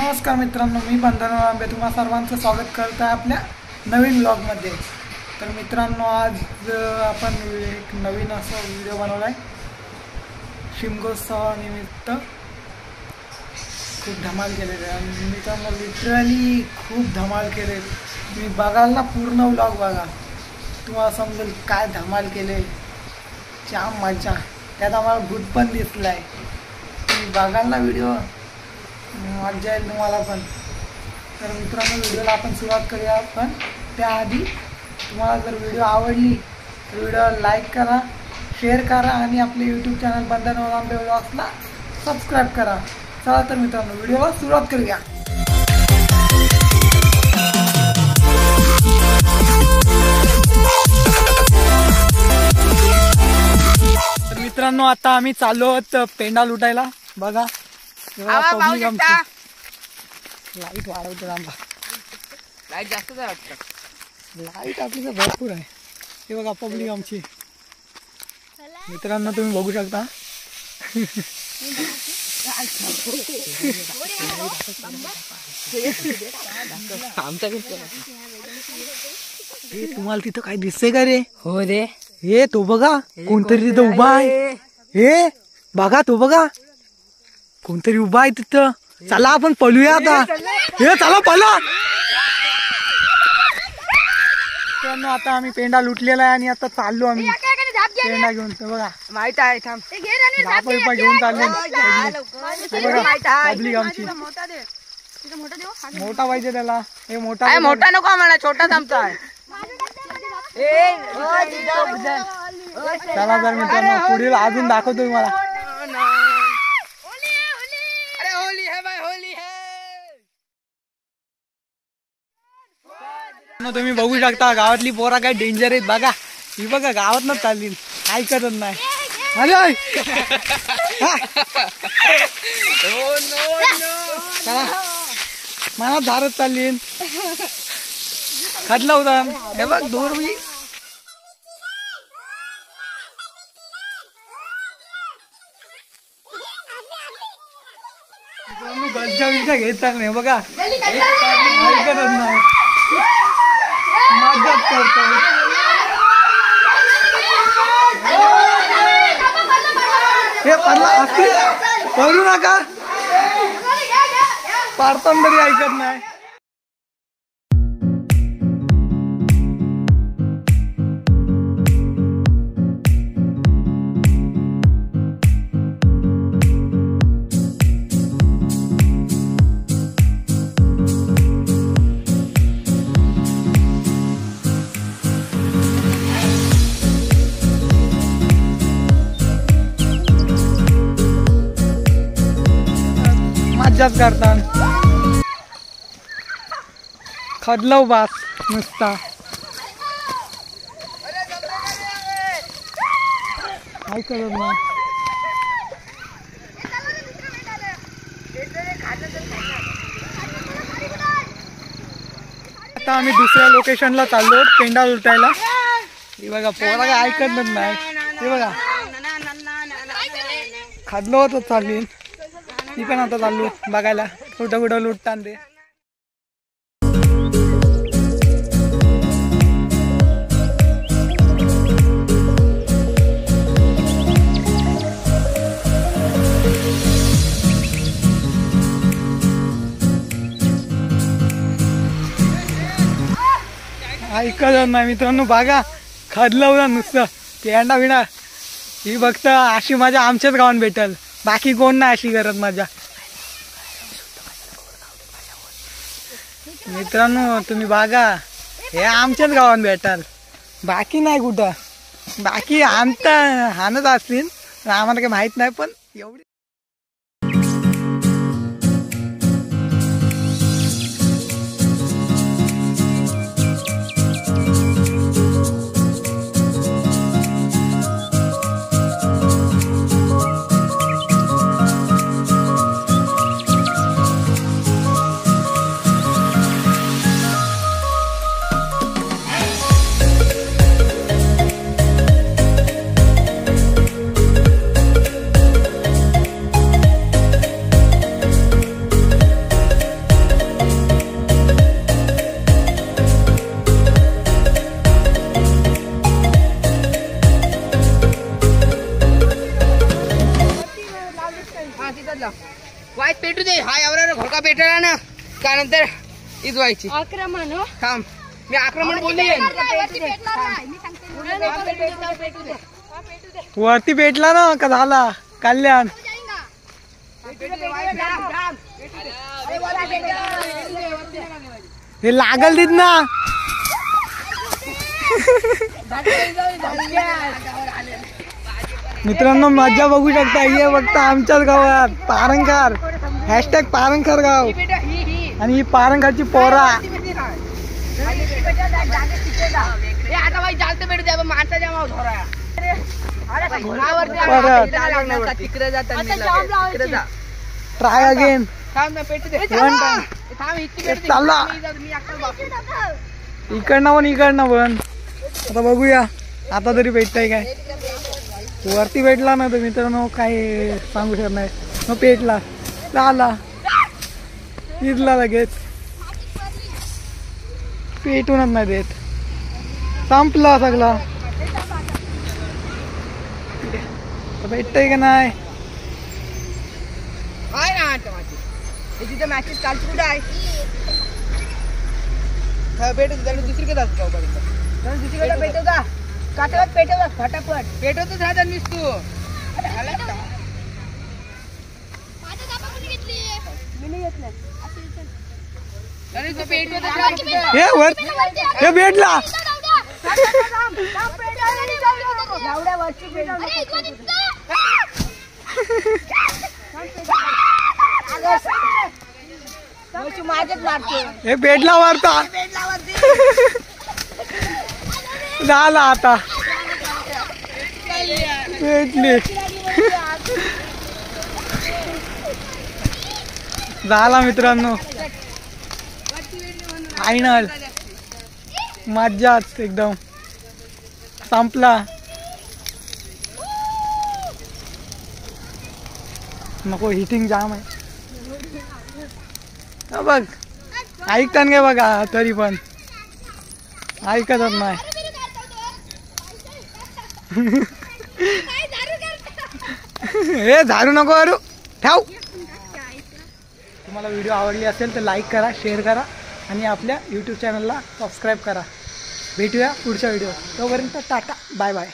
नमस्कार मित्रांनो, मी बंधन आंबे तुम्हा सर्वांचं स्वागत करतो आहे आपल्या नवीन ब्लॉगमध्ये। तर मित्रांनो, आज आपण एक नवीन असा व्हिडिओ बनवला आहे शिमगोत्सवानिमित्त। खूप धमाल केलेली आहे मित्रांनो, लिटरली खूप धमाल केले। तुम्ही बघाल ना पूर्ण ब्लॉग बघा, तुम्हाला समजेल काय धमाल केले। जाम मजा, त्यात आम्हाला भूत पण दिसला आहे। तुम्ही बघाल ना व्हिडिओ, मजा येईल तुम्हाला पण। तर मित्रांनो, व्हिडिओला आपण सुरुवात करूया। पण त्याआधी तुम्हाला जर व्हिडिओ आवडली तर व्हिडिओला लाईक करा, शेअर करा आणि आपले यूट्यूब चॅनल बंधन आंबे ब्लॉग्सला सबस्क्राईब करा। चला तर मित्रांनो, व्हिडिओला सुरुवात करूया। तर मित्रांनो, आता आम्ही चाललो आहोत पेंडा लुटायला। बघा पब्लिक आमची लाईट वाढवते आंबा, लाईट जास्त आहे वाटतं। लाईट आपली तर भरपूर आहे। हे बघा पब्लिक आमची मित्रांनो, तुम्ही बघू शकता। हे तुम्हाला तिथं काय दिसतंय का रे? हो रे, हे तो बघा, कोणतरी तिथं उभा आहे। हे बघा, तो बघा कोणतरी उभा आहे तिथं। चला आपण पळूया आता। हे चला पळा। मित्रांनो, आता आम्ही पेंडा लुटलेला आहे आणि आता चाललो आम्ही पेंडा घेऊन। तर बघा माहित आहे, थांब झापा घेऊन चालले पब्लिक आमची। मोठा पाहिजे त्याला, हे मोठा मोठा नको आम्हाला, छोटाच आमचा आहे। चला तर मित्रांनो, पुढील अजून दाखवतो तुम्हाला। अरे होली है भाई, होली है। तुम्ही बघू शकता, गावातली पोरा काय डेंजर आहेत बघा। ही बघा गावात न चालली, काय करत नाही। अरे चला, मला धारत चालली, खदला होता। हे बघ दूर मी गज्जा बिज्जा घेतात नाही बघा, ऐकतच नाही, मजाच करतो। हे पडला असते, पडू नका, पाडताना तरी ऐकत नाही। मजाच करतात, खदलव बास नुसता। काय करत नाही। आता आम्ही दुसऱ्या लोकेशनला चाललो पेंडा लुटायला। हे बघा पोरा काय ऐकतच नाही। हे बघा खदलो होत चालली, मी पण आता चाललो बघायला कुठं कुठं लुटताना ते। ऐकत नाही मित्रांनो, बघा खदलवलं नुसतं पेंडा बिंडा। ही बघत अशी मजा आमच्याच गावात भेटल, बाकी कोण नाही अशी करत मजा। मित्रांनो तुम्ही बघा, हे आमच्याच गावात भेटाल, बाकी नाही कुठं। बाकी हाणत असतील, आम्हाला काही माहित नाही, पण एवढी हा एवढा घोडका पेटला ना का नंतर हीच व्हायची आक्रमण हो. थांब मी आक्रमण बोलली वरती पेटला ना का झाला कल्याण. हे लागल देत ना. मित्रांनो मजा बघू शकता. हे बघता आमच्याच गावात पारंकार हॅशटॅग पारंकार गाव आणि ही पारंकारची पोरा. आता बाई जास्त भेट द्या माणसाच्या माव धोरा तिकडे जा तिकडे जा. Try again. थांब ना पेटू दे वन टाइम थांब इतकी पेटू दे. चालला. मी एकटाच बाकी. इकडनं पण इकडनं पण. आता बघूया आता तरी भेटतंय काय. वरती भेटला ना तर मित्रांनो काय सांगू शकत नाही. मग पेटला झाला इथला लगेच पेटूनच नाही देत. संपला सगळा. भेटतंय का नाही. आहे ना आता माझी हे तिथे मॅचेस चालू कुठे आहे भेटत त्याला दुसरीकडे जातो दुसरीकडे पेटवता काटावर पेटवता फटाफट पेटवतच राहतात मीस तू अरे तू पेटवतच राहत. हे वर हे भेटला. हे भेटला वरता झाला आता भेटली. झाला मित्रांनो फायनल. मज्जाच एकदम. संपला. नको हिटिंग जाम आहे. हा बघ ऐकतात काय बघा तरी पण ऐकतच नाही. हे झाडू नको अरू ठेव. तुम्हाला व्हिडिओ आवडली असेल तर लाईक करा शेअर करा आणि आपल्या यूट्यूब चॅनलला सबस्क्राईब करा. भेटूया पुढच्या व्हिडिओ. तोपर्यंत टाटा बाय बाय.